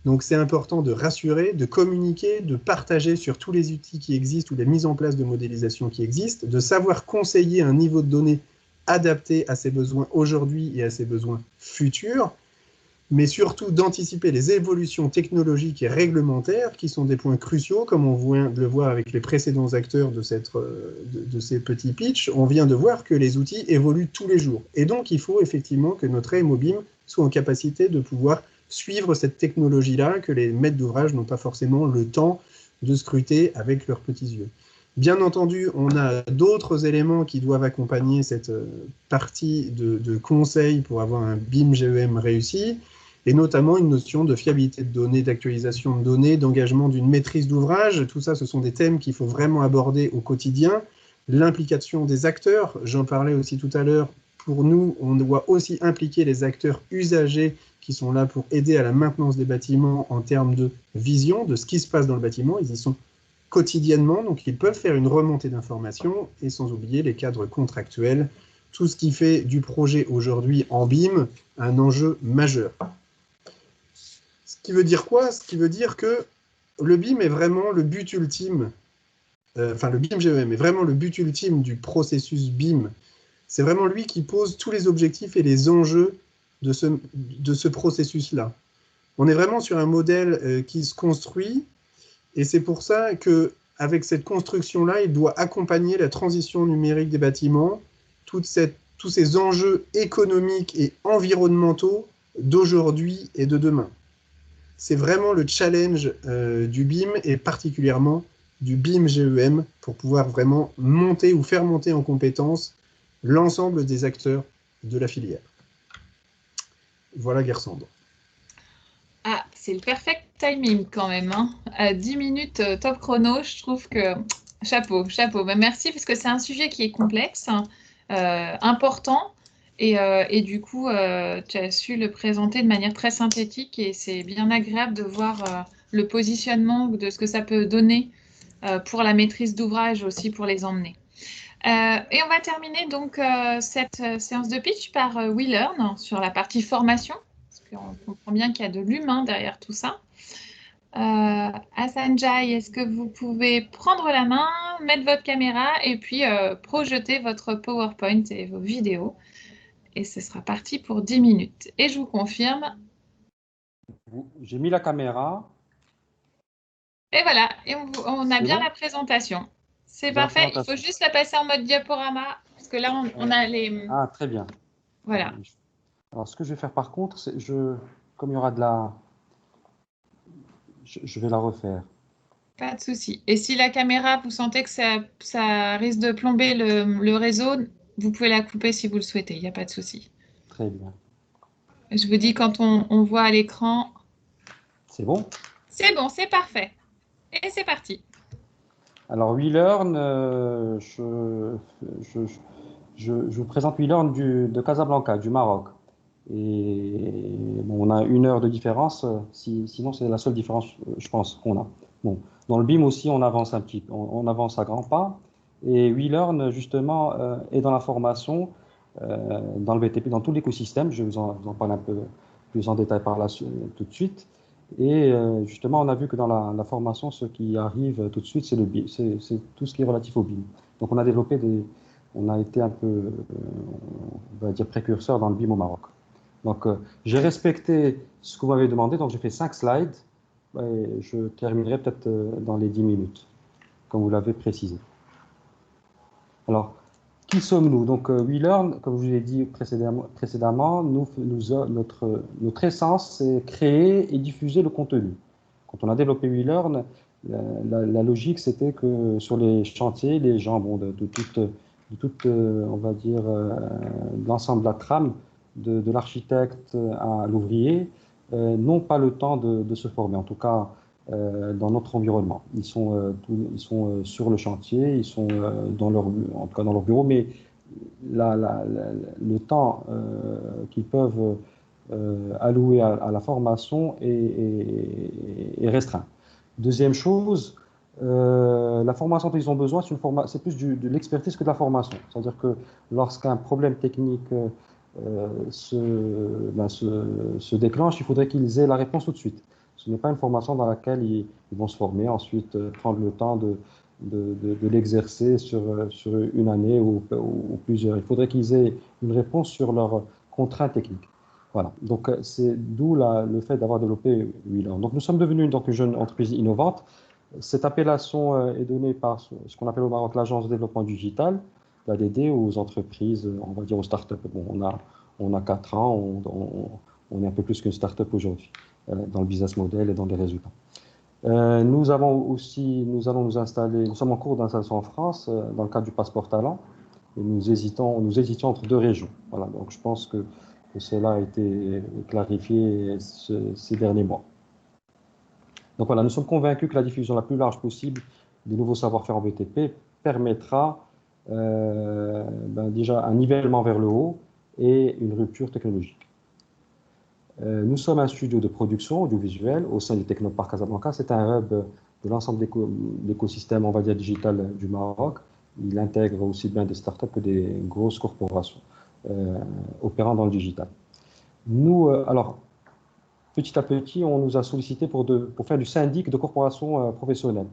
Donc c'est important de rassurer, de communiquer, de partager sur tous les outils qui existent ou les mises en place de modélisation qui existent, de savoir conseiller un niveau de données adapté à ses besoins aujourd'hui et à ses besoins futurs, mais surtout d'anticiper les évolutions technologiques et réglementaires qui sont des points cruciaux, comme on vient de le voir avec les précédents acteurs de ces petits pitchs. On vient de voir que les outils évoluent tous les jours. Et donc, il faut effectivement que notre AMO BIM soit en capacité de pouvoir suivre cette technologie-là, que les maîtres d'ouvrage n'ont pas forcément le temps de scruter avec leurs petits yeux. Bien entendu, on a d'autres éléments qui doivent accompagner cette partie de conseil pour avoir un BIM-GEM réussi, et notamment une notion de fiabilité de données, d'actualisation de données, d'engagement d'une maîtrise d'ouvrage. Tout ça, ce sont des thèmes qu'il faut vraiment aborder au quotidien. L'implication des acteurs, j'en parlais aussi tout à l'heure, pour nous, on doit aussi impliquer les acteurs usagers qui sont là pour aider à la maintenance des bâtiments en termes de vision, de ce qui se passe dans le bâtiment. Ils y sont quotidiennement, donc ils peuvent faire une remontée d'informations, et sans oublier les cadres contractuels, tout ce qui fait du projet aujourd'hui en BIM un enjeu majeur. Ce qui veut dire quoi? Ce qui veut dire que le BIM est vraiment le but ultime, le BIM-GEM est vraiment le but ultime du processus BIM. C'est vraiment lui qui pose tous les objectifs et les enjeux de ce processus-là. On est vraiment sur un modèle qui se construit, et c'est pour ça qu'avec cette construction-là, il doit accompagner la transition numérique des bâtiments, tous ces enjeux économiques et environnementaux d'aujourd'hui et de demain. C'est vraiment le challenge du BIM, et particulièrement du BIM-GEM, pour pouvoir vraiment monter ou faire monter en compétence l'ensemble des acteurs de la filière. Voilà, Gersandre. Ah, c'est le perfect timing quand même, hein. À 10 minutes top chrono, je trouve que chapeau, chapeau. Ben, merci, parce que c'est un sujet qui est complexe, important, et du coup, tu as su le présenter de manière très synthétique, et c'est bien agréable de voir le positionnement de ce que ça peut donner pour la maîtrise d'ouvrage aussi, pour les emmener. Et on va terminer donc cette séance de pitch par WeLearn sur la partie formation, parce qu'on comprend bien qu'il y a de l'humain derrière tout ça. Asanjay, est-ce que vous pouvez prendre la main, mettre votre caméra et puis projeter votre PowerPoint et vos vidéos? Et ce sera parti pour 10 minutes. Et je vous confirme. J'ai mis la caméra. Et voilà, et on a bien bon la présentation. C'est Bien la parfait, il faut présentation. juste la passer en mode diaporama, parce que là, on a les... Ah, très bien. Voilà. Alors, ce que je vais faire par contre, c'est comme il y aura de la... Je vais la refaire. Pas de souci. Et si la caméra, vous sentez que ça risque de plomber le réseau, vous pouvez la couper si vous le souhaitez, il n'y a pas de souci. Très bien. Je vous dis quand on voit à l'écran. C'est bon? C'est bon, c'est parfait. Et c'est parti. Alors, WeLearn, je vous présente WeLearn de Casablanca, du Maroc. Et bon, on a 1 heure de différence, sinon c'est la seule différence, je pense, qu'on a. Bon, dans le BIM aussi, on avance un petit peu, on avance à grands pas. Et WeLearn, justement, est dans la formation, dans le BTP, dans tout l'écosystème. Je vais vous en parler un peu plus en détail par là tout de suite. Et justement, on a vu que dans la formation, ce qui arrive tout de suite, c'est tout ce qui est relatif au BIM. Donc, on a développé on a été un peu, on va dire, précurseur dans le BIM au Maroc. Donc, j'ai respecté ce que vous m'avez demandé, donc j'ai fait 5 slides, et je terminerai peut-être dans les 10 minutes, comme vous l'avez précisé. Alors, qui sommes-nous? Donc, WeLearn, comme je vous l'ai dit précédemment, notre essence, c'est créer et diffuser le contenu. Quand on a développé WeLearn, la logique, c'était que sur les chantiers, les gens, bon, de toute, on va dire, de l'ensemble de la trame, de l'architecte à l'ouvrier, n'ont pas le temps de se former, en tout cas dans notre environnement. Ils sont sur le chantier, ils sont en tout cas dans leur bureau, mais le temps qu'ils peuvent allouer à la formation est restreint. Deuxième chose, la formation dont ils ont besoin, c'est plus de l'expertise que de la formation. C'est-à-dire que lorsqu'un problème technique se déclenche, il faudrait qu'ils aient la réponse tout de suite. Ce n'est pas une formation dans laquelle ils vont se former, ensuite prendre le temps de l'exercer sur une année ou plusieurs. Il faudrait qu'ils aient une réponse sur leurs contraintes techniques. Voilà, donc c'est d'où le fait d'avoir développé WeLearn. Donc nous sommes devenus donc, une jeune entreprise innovante. Cette appellation est donnée par ce qu'on appelle au Maroc l'Agence de développement digital, l'ADD, aux entreprises, on va dire aux startups. Bon, on a 4 ans, on est un peu plus qu'une startup aujourd'hui, dans le business model et dans les résultats. Nous allons nous installer, nous sommes en cours d'installation en France, dans le cadre du passeport talent, et nous hésitions entre 2 régions. Voilà, donc je pense que cela a été clarifié ces derniers mois. Donc voilà, nous sommes convaincus que la diffusion la plus large possible des nouveaux savoir-faire en BTP permettra déjà un nivellement vers le haut et une rupture technologique. Nous sommes un studio de production audiovisuelle au sein du Technoparc Casablanca. C'est un hub de l'ensemble de l'écosystème, on va dire, digital du Maroc. Il intègre aussi bien des startups que des grosses corporations opérant dans le digital. Nous, alors, petit à petit, on nous a sollicité pour faire du syndic de corporations professionnelles.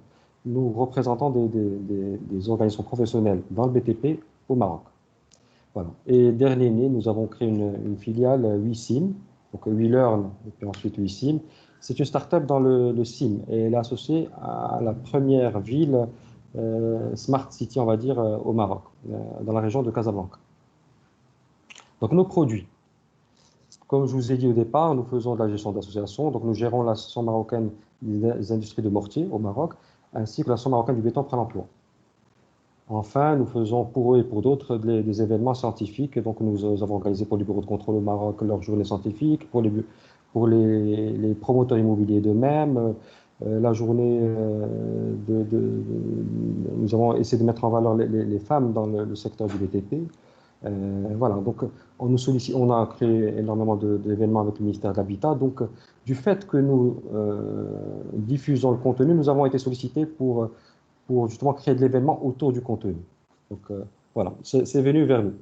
Nous représentons des organisations professionnelles dans le BTP au Maroc. Voilà. Et dernier, nous avons créé une filiale WeSim, donc WeLearn et puis ensuite WeSim. C'est une start-up dans le SIM et elle est associée à la première ville Smart City, on va dire, au Maroc, dans la région de Casablanca. Donc nos produits. Comme je vous ai dit au départ, nous faisons de la gestion d'associations. Donc nous gérons l'association marocaine des industries de mortier au Maroc, ainsi que l'association marocaine du béton Pôle emploi. Enfin, nous faisons pour eux et pour d'autres des événements scientifiques. Donc, nous avons organisé pour les bureaux de contrôle au Maroc leur journée scientifique, pour les promoteurs immobiliers d'eux-mêmes, la journée nous avons essayé de mettre en valeur les femmes dans le secteur du BTP. Voilà, donc on a créé énormément d'événements avec le ministère de l'Habitat. Donc, du fait que nous diffusons le contenu, nous avons été sollicités pour justement créer de l'événement autour du contenu. Donc voilà, c'est venu vers nous.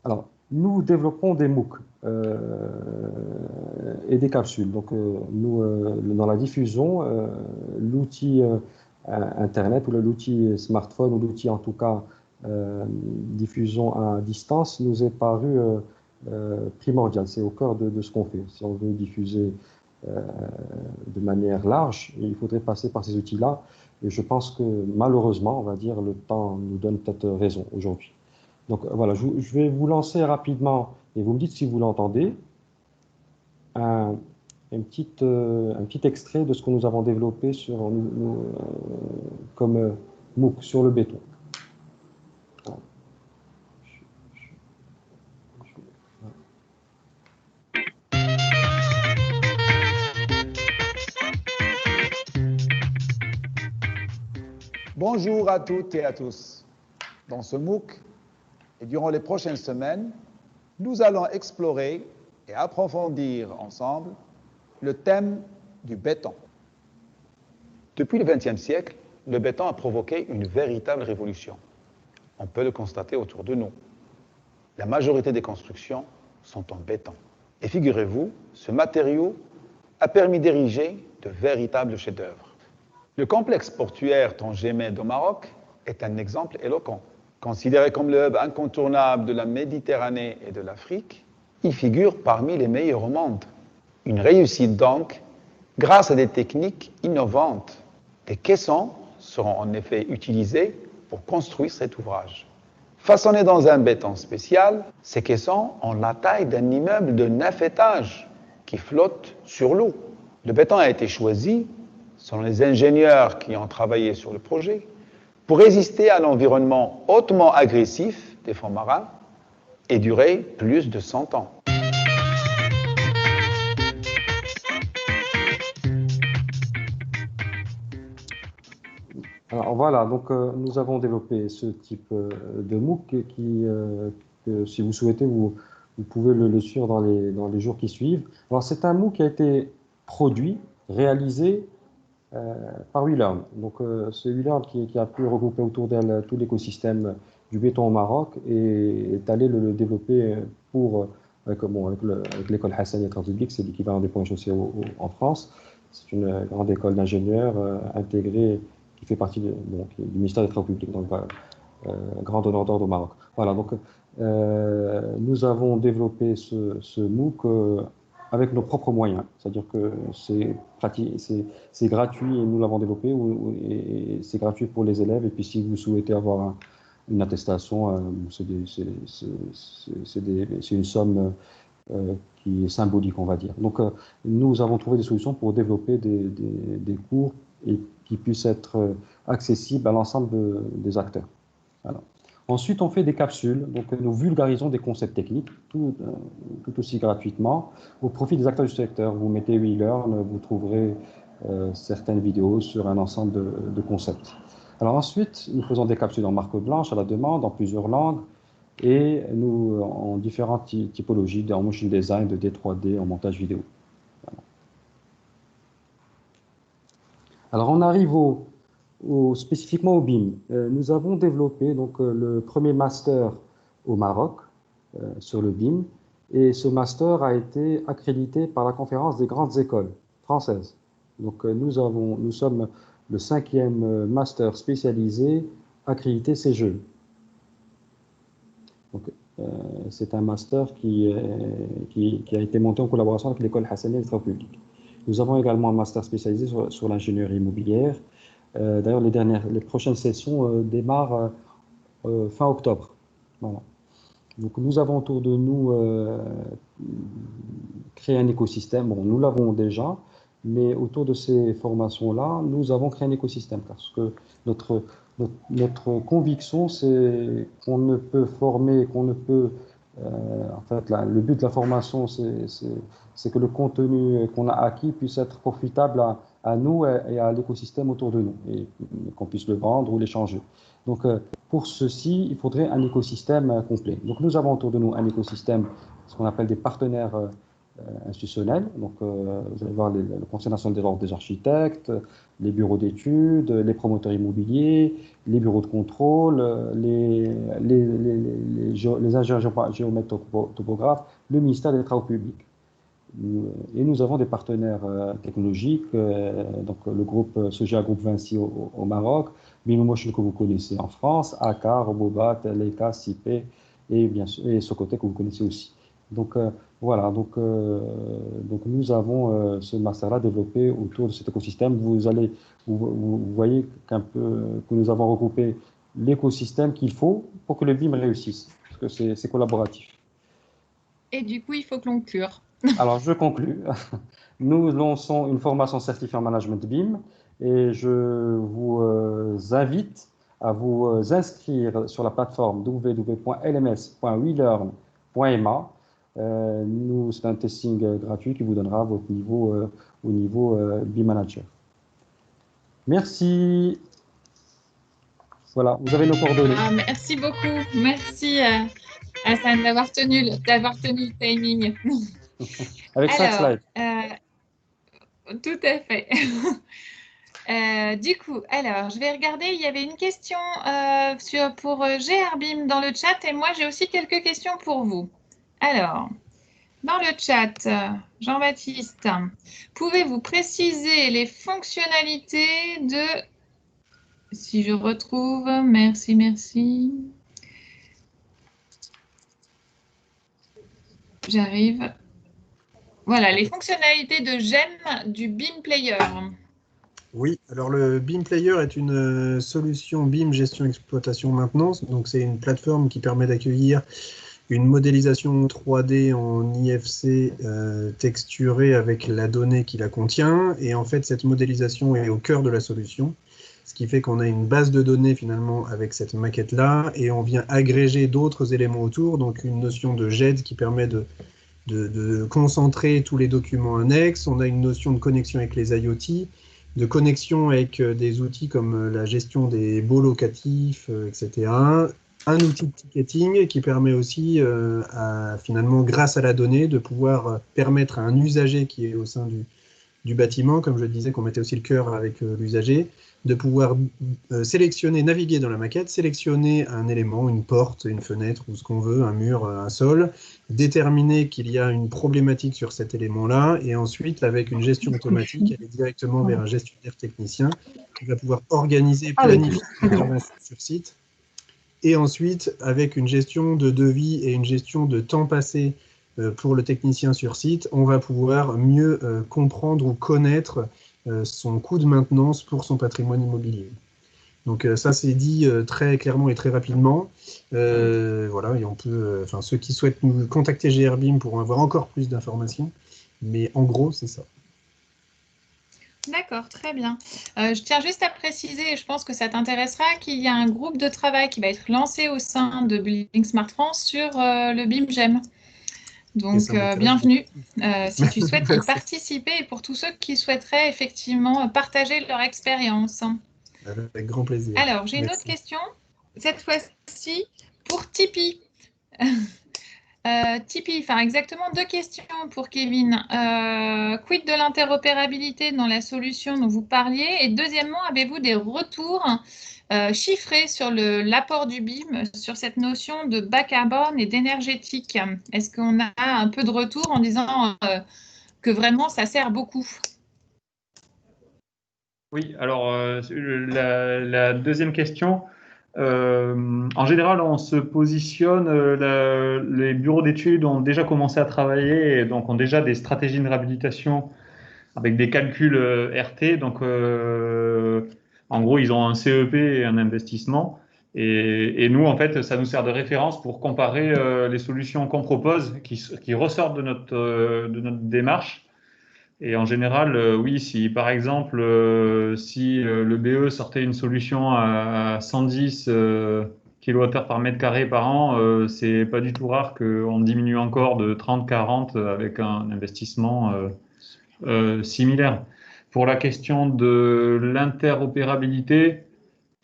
Alors, nous développons des MOOC et des capsules. Donc, nous, dans la diffusion, l'outil Internet ou l'outil smartphone ou l'outil en tout cas diffusion à distance nous est paru primordial. C'est au cœur de ce qu'on fait. Si on veut diffuser de manière large, il faudrait passer par ces outils-là. Et je pense que malheureusement, on va dire, le temps nous donne peut-être raison aujourd'hui. Donc voilà, je vais vous lancer rapidement, et vous me dites si vous l'entendez, un petit extrait de ce que nous avons développé comme MOOC sur le béton. Bonjour à toutes et à tous. Dans ce MOOC, et durant les prochaines semaines, nous allons explorer et approfondir ensemble le thème du béton. Depuis le XXe siècle, le béton a provoqué une véritable révolution. On peut le constater autour de nous. La majorité des constructions sont en béton. Et figurez-vous, ce matériau a permis d'ériger de véritables chefs-d'œuvre. Le complexe portuaire Tangemed au Maroc est un exemple éloquent. Considéré comme le hub incontournable de la Méditerranée et de l'Afrique, il figure parmi les meilleurs au monde. Une réussite donc, grâce à des techniques innovantes. Des caissons seront en effet utilisés pour construire cet ouvrage. Façonnés dans un béton spécial, ces caissons ont la taille d'un immeuble de 9 étages qui flotte sur l'eau. Le béton a été choisi, selon les ingénieurs qui ont travaillé sur le projet, pour résister à l'environnement hautement agressif des fonds marins et durer plus de 100 ans. Alors voilà, donc nous avons développé ce type de MOOC que si vous souhaitez, vous pouvez le suivre dans les jours qui suivent. Alors c'est un MOOC qui a été produit, réalisé par WeLearn. Donc c'est WeLearn qui a pu regrouper autour d'elle tout l'écosystème du béton au Maroc et est allé le développer avec l'école Hassania Travaux Publics, c'est l'équivalent des points chaussés en France. C'est une grande école d'ingénieurs intégrée qui fait partie du ministère des Travaux Publics, donc grand donneur d'ordre au Maroc. Voilà, donc nous avons développé ce MOOC avec nos propres moyens, c'est-à-dire que c'est gratuit et nous l'avons développé et c'est gratuit pour les élèves. Et puis si vous souhaitez avoir une attestation, c'est une somme qui est symbolique, on va dire. Donc nous avons trouvé des solutions pour développer des cours et qui puissent être accessibles à l'ensemble des acteurs. Voilà. Ensuite, on fait des capsules, donc nous vulgarisons des concepts techniques, tout aussi gratuitement, au profit des acteurs du secteur. Vous mettez WeLearn, vous trouverez certaines vidéos sur un ensemble de concepts. Alors ensuite, nous faisons des capsules en marque blanche à la demande, en plusieurs langues, et nous en différentes typologies, en motion design, de D3D, en montage vidéo. Voilà. Alors on arrive spécifiquement au BIM. Nous avons développé donc, le premier master au Maroc sur le BIM, et ce master a été accrédité par la conférence des grandes écoles françaises. Donc nous sommes le 5e master spécialisé accrédité CGE. Donc c'est un master qui a été monté en collaboration avec l'école Hassania des Travaux Publics. Nous avons également un master spécialisé sur l'ingénierie immobilière. D'ailleurs, les prochaines sessions démarrent fin octobre. Voilà. Donc, nous avons autour de nous créé un écosystème. Bon, nous l'avons déjà, mais autour de ces formations-là, nous avons créé un écosystème parce que notre conviction, c'est qu'on ne peut former, en fait, le but de la formation, c'est que le contenu qu'on a acquis puisse être profitable à nous et à l'écosystème autour de nous, et qu'on puisse le vendre ou l'échanger. Donc, pour ceci, il faudrait un écosystème complet. Donc, nous avons autour de nous un écosystème, ce qu'on appelle des partenaires institutionnels. Donc, vous allez voir le Conseil national de l'ordre des architectes, les bureaux d'études, les promoteurs immobiliers, les bureaux de contrôle, les ingénieurs géomètres topographes, le ministère des Travaux publics. Et nous avons des partenaires technologiques, donc le groupe Sogia Groupe Vinci au Maroc, BIMotion que vous connaissez en France, ACA, Robobat, Leica, CIPE et bien sûr et Socotec que vous connaissez aussi. Donc voilà, donc nous avons ce master-là développé autour de cet écosystème. Vous voyez que nous avons regroupé l'écosystème qu'il faut pour que le BIM réussisse, parce que c'est collaboratif. Et du coup, il faut conclure. Alors, je conclus. Nous lançons une formation certifiée en management BIM et je vous invite à vous inscrire sur la plateforme www.lms.welearn.ma. C'est un testing gratuit qui vous donnera votre niveau au niveau BIM Manager. Merci. Voilà, vous avez nos coordonnées. Ah, merci beaucoup. Merci Hassan d'avoir tenu le timing. Avec 5 slides. Tout à fait. Du coup, alors, je vais regarder. Il y avait une question pour GRBIM dans le chat et moi, j'ai aussi quelques questions pour vous. Alors, dans le chat, Jean-Baptiste, pouvez-vous préciser les fonctionnalités de... Si je retrouve, merci. J'arrive. Voilà, les fonctionnalités de GEM du BIM Player. Oui, alors le BIM Player est une solution BIM gestion exploitation maintenance. Donc c'est une plateforme qui permet d'accueillir une modélisation 3D en IFC texturée avec la donnée qui la contient. Et en fait, cette modélisation est au cœur de la solution. Ce qui fait qu'on a une base de données finalement avec cette maquette-là et on vient agréger d'autres éléments autour. Donc une notion de GED qui permet de concentrer tous les documents annexes. On a une notion de connexion avec les IoT, de connexion avec des outils comme la gestion des baux locatifs, etc. Un outil de ticketing qui permet aussi, finalement, grâce à la donnée, de pouvoir permettre à un usager qui est au sein du bâtiment, comme je le disais, qu'on mettait aussi le cœur avec l'usager, de pouvoir sélectionner, naviguer dans la maquette, sélectionner un élément, une porte, une fenêtre ou ce qu'on veut, un mur, un sol, déterminer qu'il y a une problématique sur cet élément-là et ensuite, avec une gestion automatique, aller directement vers un gestionnaire technicien qui va pouvoir organiser, planifier l'intervention sur site et ensuite, avec une gestion de devis et une gestion de temps passé pour le technicien sur site, on va pouvoir mieux comprendre ou connaître son coût de maintenance pour son patrimoine immobilier. Donc ça, c'est dit très clairement et très rapidement. Voilà, et on peut, ceux qui souhaitent nous contacter GRBIM pourront avoir encore plus d'informations, mais en gros, c'est ça. D'accord, très bien. Je tiens juste à préciser, et je pense que ça t'intéressera, qu'il y a un groupe de travail qui va être lancé au sein de Building Smart France sur le BIM GEM. Donc, bienvenue si tu souhaites y participer et pour tous ceux qui souhaiteraient effectivement partager leur expérience. Avec grand plaisir. Alors, j'ai une autre question, cette fois-ci pour Tipeee. Tipeee, enfin exactement 2 questions pour Kevin. Quid de l'interopérabilité dans la solution dont vous parliez? Et deuxièmement, avez-vous des retours chiffrés sur l'apport du BIM, sur cette notion de bas carbone et d'énergétique? Est-ce qu'on a un peu de retour en disant que vraiment ça sert beaucoup? Oui, alors la deuxième question, en général, on se positionne, les bureaux d'études ont déjà commencé à travailler et donc ont déjà des stratégies de réhabilitation avec des calculs RT. Donc, en gros, ils ont un CEP et un investissement. Et nous, en fait, ça nous sert de référence pour comparer les solutions qu'on propose qui ressortent de notre démarche. Et en général, oui, si par exemple, si le BE sortait une solution à 110 kWh par mètre carré par an, c'est pas du tout rare qu'on diminue encore de 30-40 avec un investissement similaire. Pour la question de l'interopérabilité,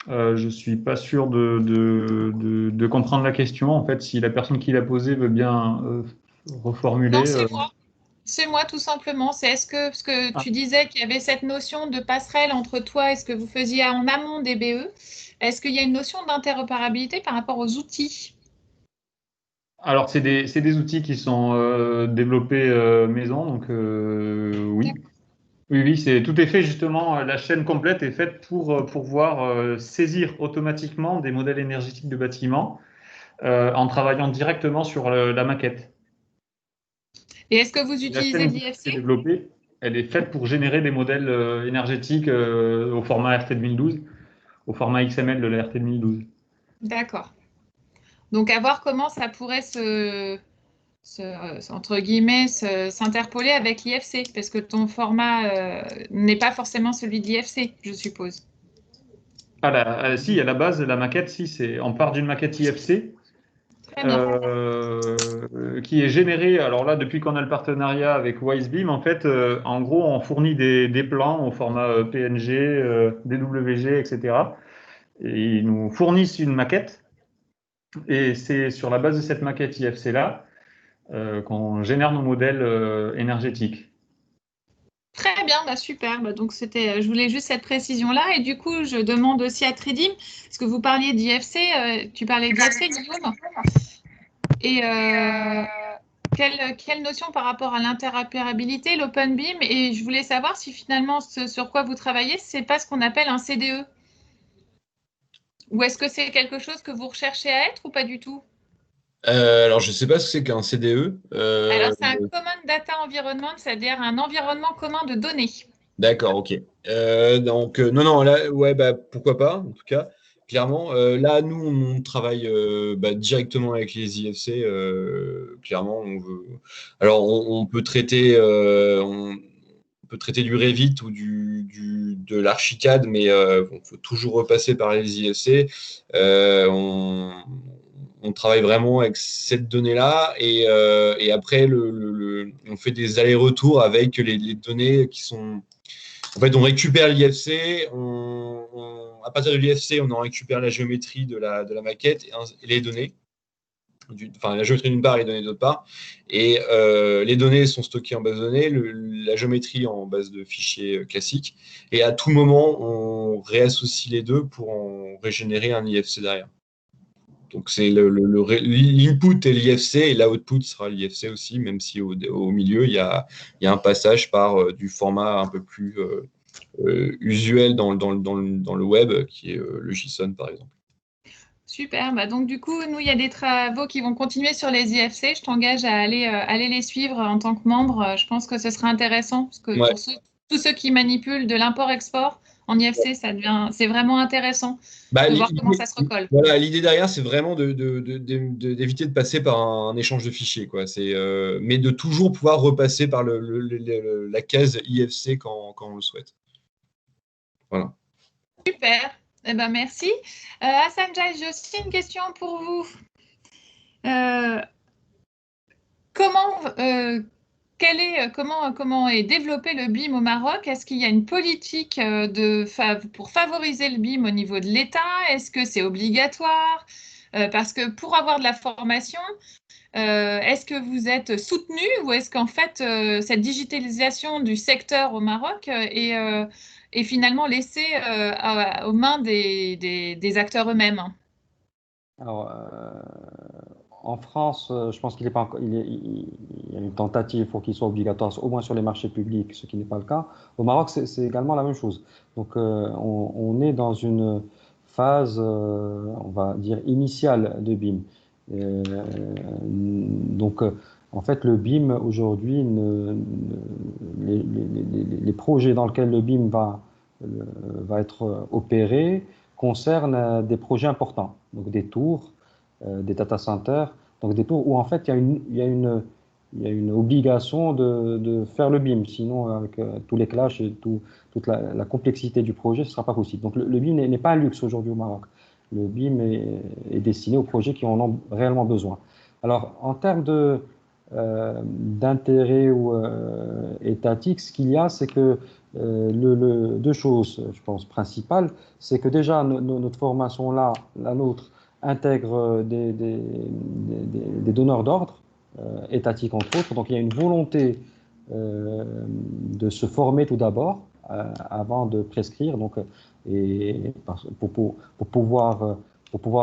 je suis pas sûr de comprendre la question. En fait, si la personne qui l'a posée veut bien reformuler. Non, c'est moi. C'est moi tout simplement. C'est parce que tu disais qu'il y avait cette notion de passerelle entre toi et ce que vous faisiez en amont des BE. Est-ce qu'il y a une notion d'interopérabilité par rapport aux outils? Alors, c'est des outils qui sont développés maison, donc oui. Oui, c'est tout est fait justement. La chaîne complète est faite pour pouvoir saisir automatiquement des modèles énergétiques de bâtiments en travaillant directement sur la maquette. Et est-ce que vous La utilisez chaîne de qui est l'IFC? développée, elle est faite pour générer des modèles énergétiques au format RT 2012, au format XML de la RT 2012. D'accord. Donc, à voir comment ça pourrait entre guillemets, s'interpoler avec l'IFC, parce que ton format n'est pas forcément celui de l'IFC, je suppose. Si, à la base, la maquette, si, on part d'une maquette IFC Très bien. qui est générée. Alors là, depuis qu'on a le partenariat avec WiseBeam, en fait, en gros, on fournit des plans au format PNG, DWG, etc. Et ils nous fournissent une maquette. Et c'est sur la base de cette maquette IFC-là qu'on génère nos modèles énergétiques. Très bien, bah super. Bah donc je voulais juste cette précision-là. Et du coup, je demande aussi à Tridim, parce que vous parliez d'IFC, tu parlais d'IFC, Guillaume. Et quelle notion par rapport à l'interopérabilité, l'Open BIM? Et je voulais savoir si finalement ce sur quoi vous travaillez, c'est pas ce qu'on appelle un CDE. Ou est-ce que c'est quelque chose que vous recherchez à être ou pas du tout? Alors, je ne sais pas ce que c'est qu'un CDE. Alors, c'est un Common Data Environment, c'est-à-dire un environnement commun de données. D'accord, ok. Donc, non, non, là, ouais, bah, pourquoi pas, en tout cas, clairement. Là, nous, on travaille directement avec les IFC. Clairement, on veut. Alors, on peut traiter, on peut traiter du Revit ou de l'Archicad, mais il faut toujours repasser par les IFC. On travaille vraiment avec cette donnée-là et après, on fait des allers-retours avec les données qui sont. En fait, on récupère l'IFC, à partir de l'IFC, on en récupère la géométrie de la maquette et les données. Enfin, la géométrie d'une part et les données d'autre part. Et les données sont stockées en base de données, la géométrie en base de fichiers classiques. Et à tout moment, on réassocie les deux pour en régénérer un IFC derrière. Donc, c'est l'input est l'IFC et l'output sera l'IFC aussi, même si au milieu, il y a un passage par du format un peu plus usuel dans le web, qui est le JSON, par exemple. Super. Bah donc, du coup, nous, il y a des travaux qui vont continuer sur les IFC. Je t'engage à aller les suivre en tant que membre. Je pense que ce sera intéressant parce que Ouais. pour tous ceux qui manipulent de l'import-export en IFC, c'est vraiment intéressant de voir comment ça se recolle. Voilà, l'idée derrière, c'est vraiment d'éviter de passer par un échange de fichiers, quoi. Mais de toujours pouvoir repasser par la case IFC quand on le souhaite. Voilà. Super. Eh ben, merci. Hassan Jai, j'ai aussi une question pour vous. Comment est développé le BIM au Maroc? Est-ce qu'il y a une politique pour favoriser le BIM au niveau de l'État? Est-ce que c'est obligatoire? Parce que pour avoir de la formation, est-ce que vous êtes soutenu ou est-ce qu'en fait, cette digitalisation du secteur au Maroc est finalement laissée aux mains des acteurs eux-mêmes? Alors, en France, je pense qu'il n'est pas encore, il y a une tentative pour qu'il soit obligatoire, au moins sur les marchés publics, ce qui n'est pas le cas. Au Maroc, c'est également la même chose. Donc, on est dans une phase, on va dire, initiale de BIM. Donc, en fait, le BIM aujourd'hui, les projets dans lesquels le BIM va être opéré concernent des projets importants, donc des tours, des data centers, donc des tours où en fait il y a une obligation de faire le BIM, sinon avec tous les clashs et toute la complexité du projet, ce ne sera pas possible. Donc le BIM n'est pas un luxe aujourd'hui au Maroc. Le BIM est destiné aux projets qui en ont réellement besoin. Alors en termes d'intérêt ou étatique, ce qu'il y a, c'est que deux choses, je pense, principales, c'est que déjà notre formation là, la nôtre, intègre des donneurs d'ordre étatiques entre autres. Donc il y a une volonté de se former tout d'abord avant de prescrire. Donc, pour pouvoir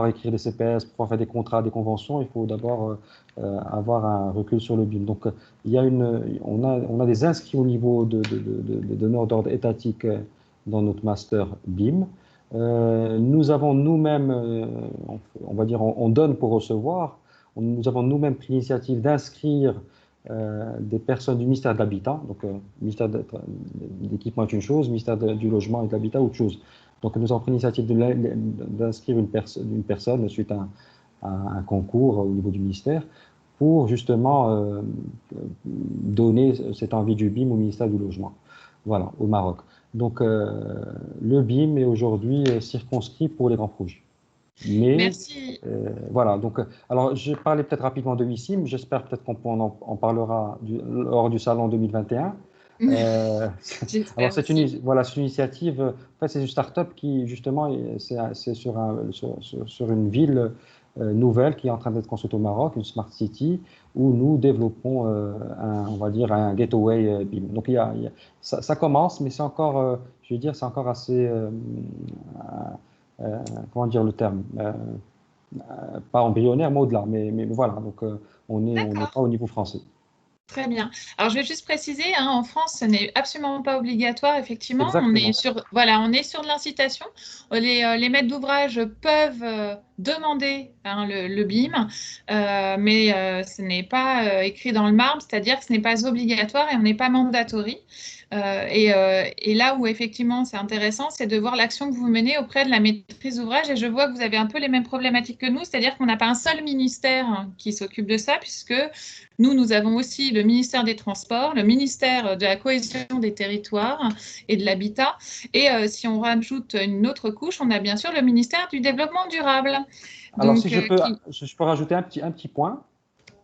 écrire des CPS, pour pouvoir faire des contrats, des conventions, il faut d'abord avoir un recul sur le BIM. Donc on a des inscrits au niveau de donneurs d'ordre étatiques dans notre master BIM. Nous avons nous-mêmes, on va dire, on donne pour recevoir. Nous avons nous-mêmes pris l'initiative d'inscrire des personnes du ministère de l'Habitat. Donc, ministère de l'équipement est une chose, ministère du Logement et de l'Habitat autre chose. Donc, nous avons pris l'initiative d'inscrire une personne suite à un concours au niveau du ministère pour justement donner cette envie du BIM au ministère du Logement, voilà, au Maroc. Donc, le BIM est aujourd'hui circonscrit pour les grands projets. Mais, merci. Voilà, donc, alors je parlais peut-être rapidement de WICIM, j'espère peut-être qu'on en parlera lors du salon 2021. Alors, c'est une initiative, en fait, c'est une start-up qui, justement, c'est sur une ville nouvelle qui est en train d'être construite au Maroc, une Smart City, où nous développons, on va dire, un gateway BIM. Donc, ça commence, mais c'est encore, je veux dire, c'est encore assez, comment dire le terme, pas embryonnaire, mais au-delà. Mais voilà, donc on n'est pas au niveau français. Très bien. Alors, je vais juste préciser, en France, ce n'est absolument pas obligatoire, effectivement. Exactement. On est sur de l'incitation. Les maîtres d'ouvrage peuvent demander hein, le BIM, mais ce n'est pas écrit dans le marbre, c'est-à-dire que ce n'est pas obligatoire et on n'est pas mandatory. Et là où effectivement c'est intéressant, c'est de voir l'action que vous menez auprès de la maîtrise d'ouvrage. Et je vois que vous avez un peu les mêmes problématiques que nous, c'est-à-dire qu'on n'a pas un seul ministère hein, qui s'occupe de ça, puisque nous avons aussi le ministère des Transports, le ministère de la Cohésion des Territoires et de l'Habitat. Et si on rajoute une autre couche, on a bien sûr le ministère du Développement durable. Alors, Donc, si je peux rajouter un petit point.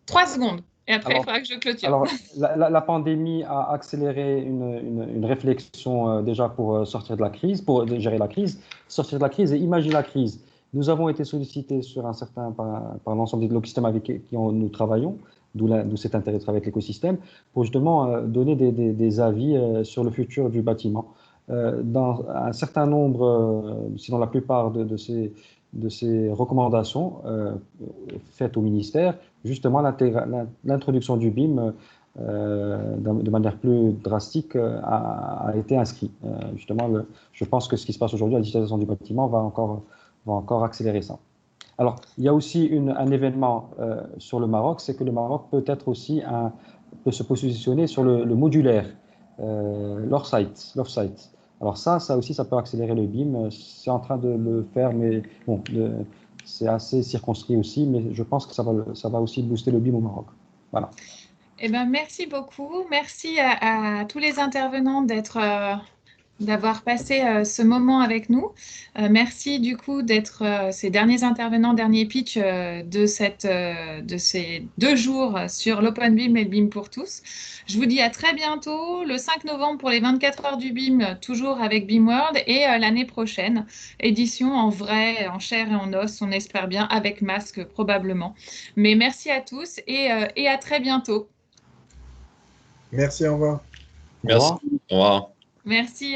3 secondes. Et après, il faudra que je clôture. Alors, la pandémie a accéléré une réflexion déjà pour sortir de la crise, pour gérer la crise, sortir de la crise et imaginer la crise. Nous avons été sollicités par l'ensemble de l'écosystème avec qui nous travaillons, d'où cet intérêt de travailler avec l'écosystème, pour justement donner des avis sur le futur du bâtiment. Dans un certain nombre, sinon la plupart de ces recommandations faites au ministère, justement l'introduction du BIM de manière plus drastique a été inscrit. Justement, je pense que ce qui se passe aujourd'hui, la digitalisation du bâtiment va encore accélérer ça. Alors, il y a aussi un événement sur le Maroc, c'est que le Maroc peut se positionner sur le modulaire, l'off-site. Alors ça aussi, ça peut accélérer le BIM. C'est en train de le faire, mais bon, c'est assez circonscrit aussi, mais je pense que ça va aussi booster le BIM au Maroc. Voilà. Eh ben, merci beaucoup. Merci à tous les intervenants d'avoir passé ce moment avec nous. Merci du coup d'être ces derniers intervenants, dernier pitch de ces 2 jours sur l'Open BIM et le BIM pour tous. Je vous dis à très bientôt, le 5 novembre pour les 24 heures du BIM, toujours avec BIM World, et l'année prochaine, édition en vrai, en chair et en os, on espère bien, avec masque probablement. Mais merci à tous et à très bientôt. Merci, au revoir. Merci. Au revoir. Merci.